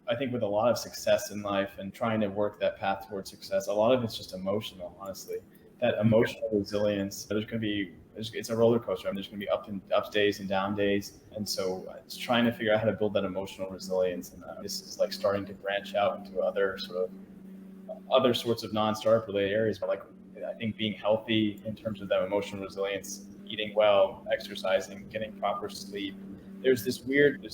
I think with a lot of success in life and trying to work that path towards success, a lot of it's just emotional, honestly. that emotional resilience. There's going to be, it's a roller coaster. I mean, there's going to be up days and down days. And so it's trying to figure out how to build that emotional resilience. And this is like starting to branch out into other sorts of non-startup related areas. But like, I think being healthy in terms of that emotional resilience, eating well, exercising, getting proper sleep. There's this weird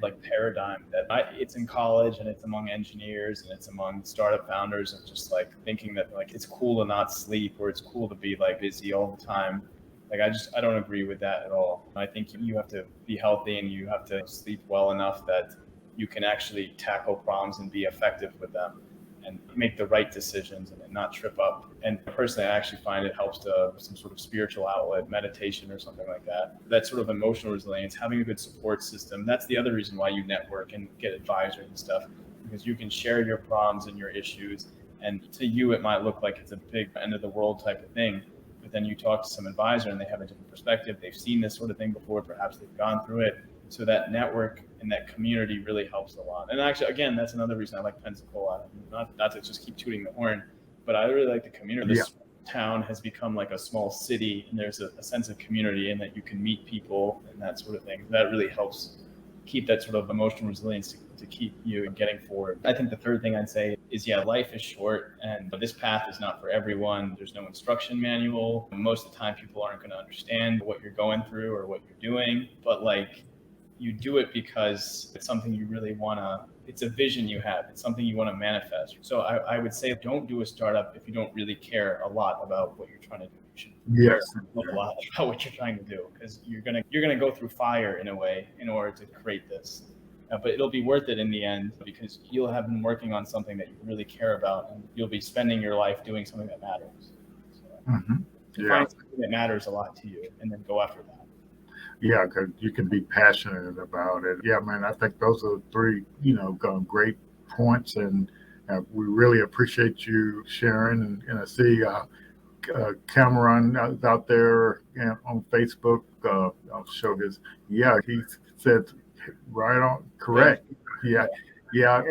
like paradigm that it's in college and it's among engineers and it's among startup founders of just like thinking that like it's cool to not sleep or it's cool to be like busy all the time. Like I don't agree with that at all. I think you have to be healthy and you have to sleep well enough that you can actually tackle problems and be effective with them and make the right decisions and not trip up. And personally, I actually find it helps to some sort of spiritual outlet, meditation or something like that. That sort of emotional resilience, having a good support system. That's the other reason why you network and get advisors and stuff, because you can share your problems and your issues. And to you, it might look like it's a big end of the world type of thing. But then you talk to some advisor and they have a different perspective. They've seen this sort of thing before. Perhaps they've gone through it. So that network and that community really helps a lot. And actually, again, that's another reason I like Pensacola. Not to just keep tooting the horn, but I really like the community. This town has become like a small city, and there's a sense of community in that you can meet people and that sort of thing. That really helps keep that sort of emotional resilience to keep you getting forward. I think the third thing I'd say is, life is short and this path is not for everyone. There's no instruction manual. Most of the time, people aren't going to understand what you're going through or what you're doing, but like, you do it because it's something you really want to, it's a vision you have. It's something you want to manifest. So I would say don't do a startup if you don't really care a lot about what you're trying to do. You should care a lot about what you're trying to do, because you're gonna go through fire in a way in order to create this. But it'll be worth it in the end, because you'll have been working on something that you really care about, and you'll be spending your life doing something that matters. So find something that matters a lot to you, and then go after that. Yeah, because you can be passionate about it. Yeah, man, I think those are three, great points, and we really appreciate you sharing. And I see Cameron out there on Facebook. I'll show his. Yeah, he said right on, correct. Yeah,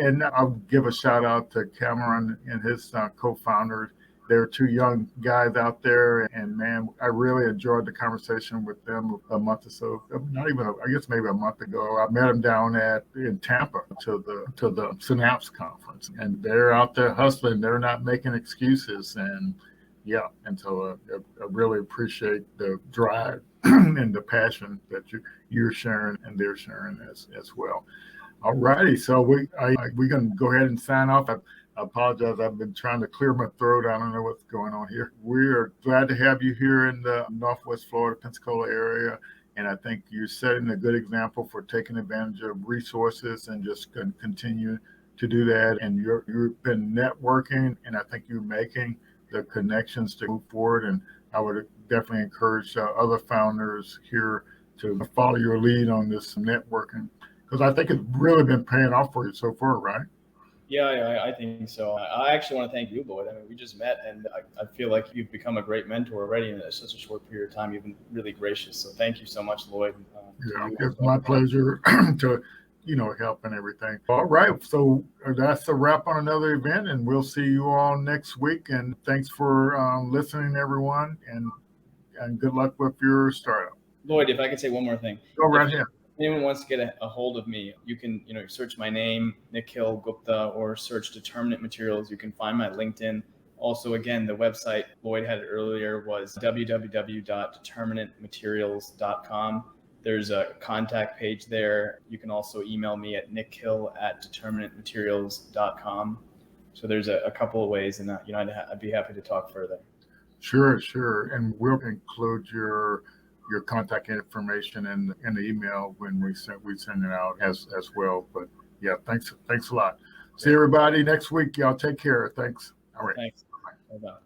and I'll give a shout out to Cameron and his co-founders. There are two young guys out there, and man, I really enjoyed the conversation with them a month or so, not even, I guess maybe a month ago. I met them down in Tampa to the Synapse conference, and they're out there hustling. They're not making excuses, and so I really appreciate the drive and the passion that you're sharing and they're sharing as well. All righty, so we're going to go ahead and sign off. I apologize. I've been trying to clear my throat. I don't know what's going on here. We're glad to have you here in the Northwest Florida, Pensacola area. And I think you're setting a good example for taking advantage of resources and just continue to do that. And you've been networking, and I think you're making the connections to move forward. And I would definitely encourage other founders here to follow your lead on this networking, because I think it's really been paying off for you so far, right? Yeah, I think so. I actually want to thank you, Lloyd. I mean, we just met, and I feel like you've become a great mentor already in such a short period of time. You've been really gracious. So thank you so much, Lloyd. It's my pleasure to, help and everything. All right. So that's a wrap on another event, and we'll see you all next week. And thanks for listening, everyone, and good luck with your startup. Lloyd, if I could say one more thing. Go right ahead. Anyone wants to get a hold of me, you can, search my name, Nikhil Gupta, or search Determinant Materials. You can find my LinkedIn. Also, again, the website Lloyd had earlier was www.determinantmaterials.com. There's a contact page there. You can also email me at nikhil@determinantmaterials.com. So there's a couple of ways, and I'd be happy to talk further. Sure. And we'll include your contact information in the email when we send it out as well. But yeah, thanks a lot. See everybody next week. Y'all take care. Thanks. All right. Thanks. Bye-bye.